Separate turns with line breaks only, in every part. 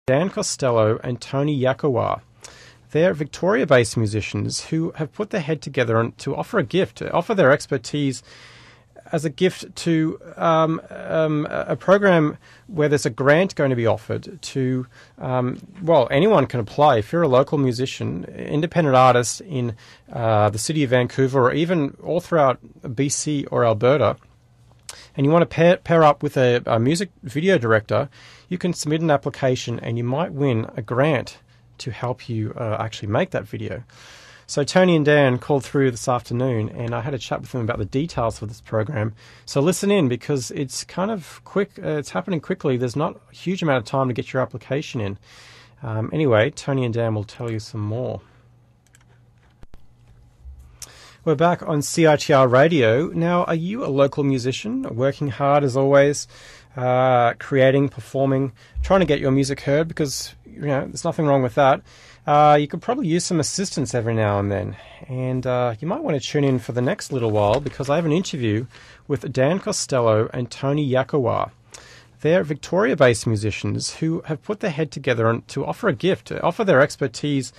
Dan Costello and Tony Yakawa. They're Victoria-based musicians who have put their head together to offer a gift, to offer their expertise as a gift to a program where there's a grant going to be offered to, anyone can apply. If you're a local musician, independent artist in the city of Vancouver, or even all throughout BC or Alberta, and you want to pair up with a music video director, you can submit an application and you might win a grant to help you actually make that video. So Tony and Dan called through this afternoon and I had a chat with them about the details for this program. So listen in, because it's kind of quick, it's happening quickly. There's not a huge amount of time to get your application in. Anyway, Tony and Dan will tell you some more. We're back on CiTR Radio. Now, are you a local musician, working hard as always, creating, performing, trying to get your music heard? Because, there's nothing wrong with that. You could probably use some assistance every now and then. And you might want to tune in for the next little while, because I have an interview with Dan Costello and Tony Yakawa. They're Victoria-based musicians who have put their head together to offer a gift, to offer their expertise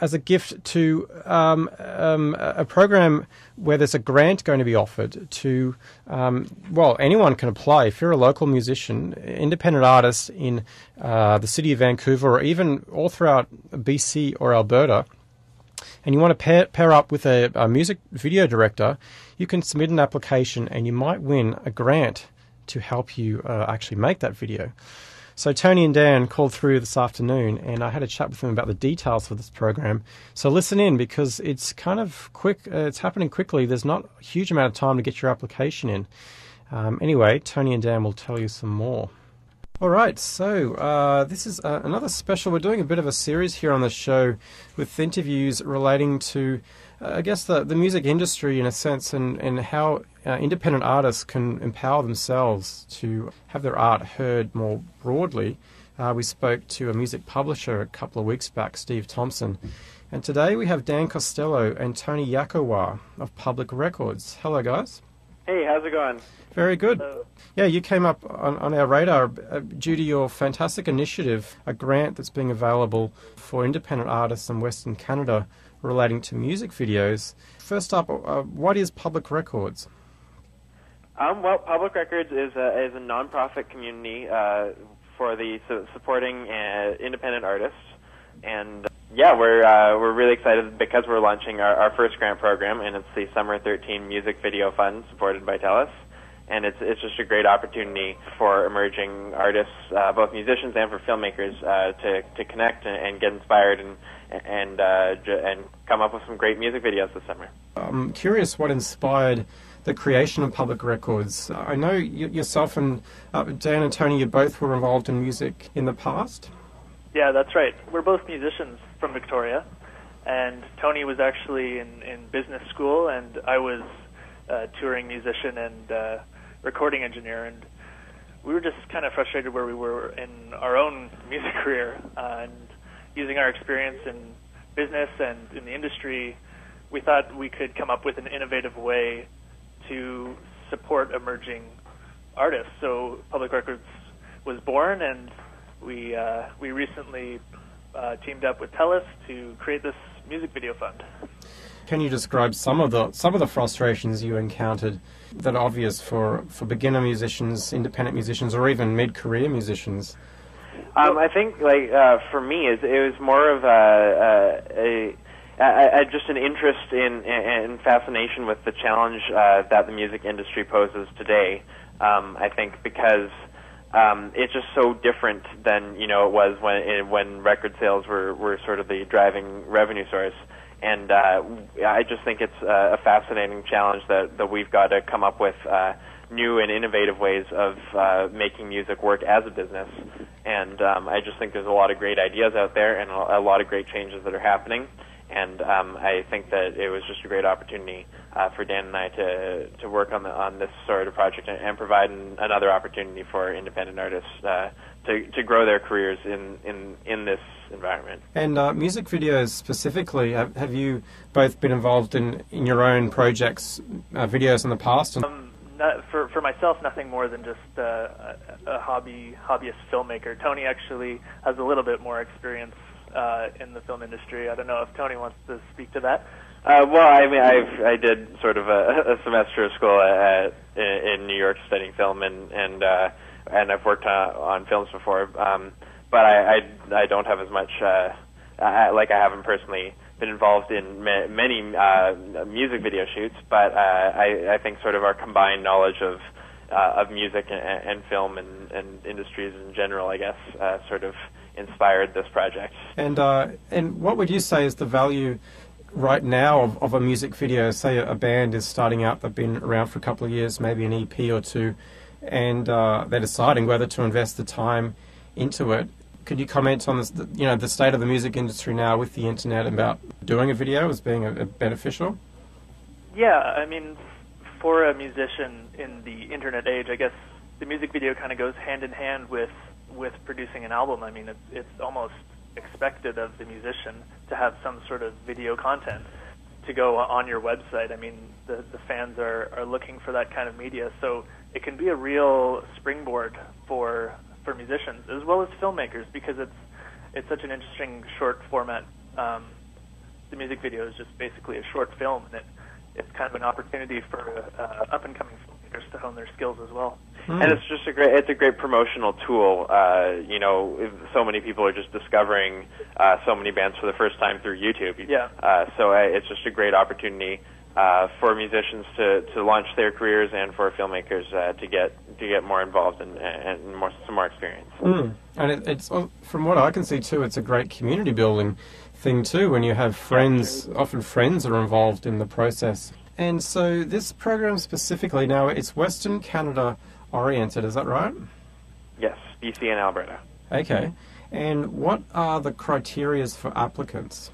as a gift to a program where there's a grant going to be offered to, anyone can apply. If you're a local musician, independent artist in the city of Vancouver, or even all throughout BC or Alberta, and you want to pair up with a music video director, you can submit an application and you might win a grant to help you actually make that video. So Tony and Dan called through this afternoon and I had a chat with them about the details for this program. So listen in, because it's kind of quick, it's happening quickly. There's not a huge amount of time to get your application in. Anyway, Tony and Dan will tell you some more. All right, so this is another special. We're doing a bit of a series here on the show with interviews relating to, I guess, the music industry in a sense, and how independent artists can empower themselves to have their art heard more broadly. We spoke to a music publisher a couple of weeks back, Steve Thompson. And today we have Dan Costello and Tony Yakawa of Public Records. Hello, guys.
Hey, how's it going?
Very good. Yeah, you came up on our radar due to your fantastic initiative, a grant that's being available for independent artists in Western Canada relating to music videos. First up, what is Public Records?
Well, Public Records is a non-profit community for supporting independent artists, and we're really excited because we're launching our first grant program, and it's the Summer 13 Music Video Fund supported by TELUS. And it's just a great opportunity for emerging artists, both musicians and for filmmakers, to connect and get inspired and come up with some great music videos this summer.
I'm curious what inspired the creation of Public Records. I know yourself and Dan and Tony, you both were involved in music in the past.
Yeah, that's right. We're both musicians from Victoria, and Tony was actually in business school, and I was a touring musician and recording engineer, and we were just kind of frustrated where we were in our own music career, and using our experience in business and in the industry, we thought we could come up with an innovative way to support emerging artists. So Public Records was born, and we recently teamed up with TELUS to create this music video fund.
Can you describe some of the frustrations you encountered that are obvious for beginner musicians, independent musicians, or even mid-career musicians?
I think, for me, it was more of just an interest in fascination with the challenge that the music industry poses today. I think because it's just so different than it was when record sales were sort of the driving revenue source. And I just think it's a fascinating challenge that we've got to come up with new and innovative ways of making music work as a business. And I just think there's a lot of great ideas out there and a lot of great changes that are happening. And I think that it was just a great opportunity for Dan and I to work on this sort of project and provide another opportunity for independent artists to grow their careers in this environment.
And music videos specifically, have you both been involved in your own projects, videos in the past?
For for myself, nothing more than just a hobbyist filmmaker. Tony actually has a little bit more experience in the film industry. I don't know if Tony wants to speak to that.
Well, I mean, I did sort of a semester of school in New York studying film, and I've worked on films before, but I don't have as much I haven't personally been involved in many music video shoots, but I think sort of our combined knowledge of music and film and industries in general, I guess, sort of inspired this project.
And what would you say is the value right now of a music video? Say a band is starting out, they've been around for a couple of years, maybe an EP or two, and they're deciding whether to invest the time into it. Could you comment on this, the state of the music industry now with the internet about doing a video as being a beneficial?
Yeah, I mean, for a musician in the internet age, I guess the music video kind of goes hand in hand with producing an album. I mean, it's almost expected of the musician to have some sort of video content to go on your website. I mean, the fans are looking for that kind of media, so it can be a real springboard for musicians as well as filmmakers, because it's such an interesting short format. The music video is just basically a short film, and it's kind of an opportunity for up and coming filmmakers to hone their skills as well.
And it's just a great promotional tool. So many people are just discovering so many bands for the first time through YouTube.
Yeah.
So it's just a great opportunity for musicians to launch their careers, and for filmmakers to get more involved and some more experience.
And it's from what I can see too, it's a great community building thing too, when you have friends. Often friends are involved in the process. And so this program specifically, now it's Western Canada oriented, is that right?
Yes, BC and Alberta.
Okay. And what are the criterias for applicants?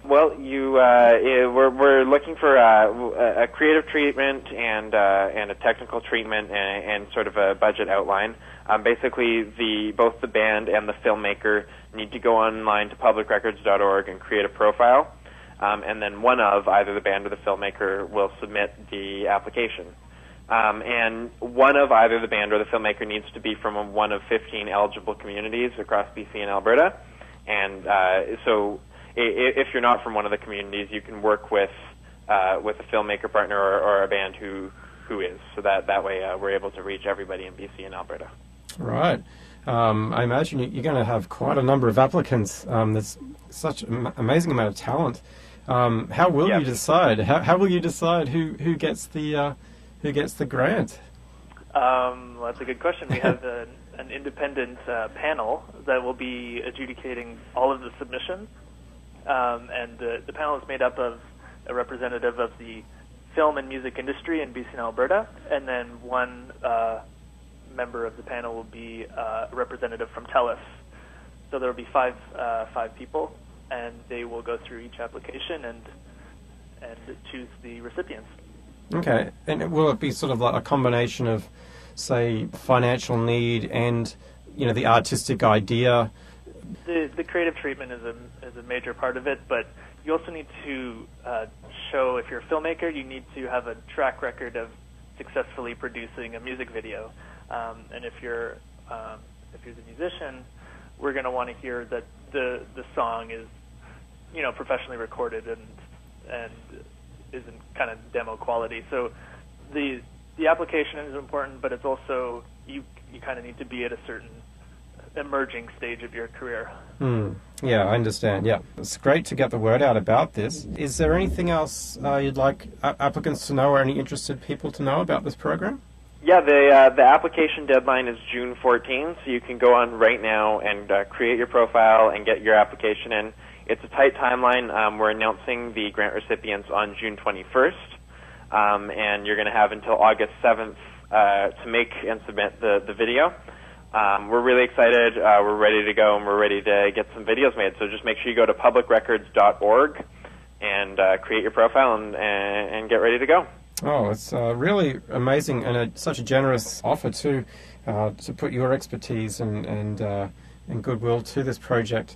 Well, we're looking for a creative treatment and a technical treatment and sort of a budget outline. Basically, both the band and the filmmaker need to go online to publicrecords.org and create a profile, and then either the band or the filmmaker will submit the application. And one of either the band or the filmmaker needs to be from one of 15 eligible communities across BC and Alberta, and so if you're not from one of the communities, you can work with a filmmaker partner or a band who is. So that way we're able to reach everybody in BC and Alberta.
Right. I imagine you're going to have quite a number of applicants. There's such an amazing amount of talent. How will you decide? How will you decide who gets the grant?
Well, that's a good question. We have an independent panel that will be adjudicating all of the submissions. And the panel is made up of a representative of the film and music industry in BC and Alberta, and then one member of the panel will be a representative from TELUS. So there will be five people, and they will go through each application and choose the recipients.
Okay, and will it be sort of like a combination of, say, financial need and the artistic idea?
The creative treatment is a major part of it, but you also need to show, if you're a filmmaker, you need to have a track record of successfully producing a music video. And if you're the musician, we're going to want to hear that the song is professionally recorded and isn't kind of demo quality. So the application is important, but it's also you kind of need to be at a certain emerging stage of your career.
Yeah, I understand. Yeah, it's great to get the word out about this. Is there anything else you'd like applicants to know, or any interested people to know about this program?
Yeah, the application deadline is June 14th, so you can go on right now and create your profile and get your application in. It's a tight timeline. We're announcing the grant recipients on June 21st, and you're going to have until August 7th to make and submit the video. We're really excited. We're ready to go, and we're ready to get some videos made. So just make sure you go to publicrecords.org and create your profile and get ready to go.
Oh, it's really amazing, and such a generous offer too, to put your expertise and goodwill to this project.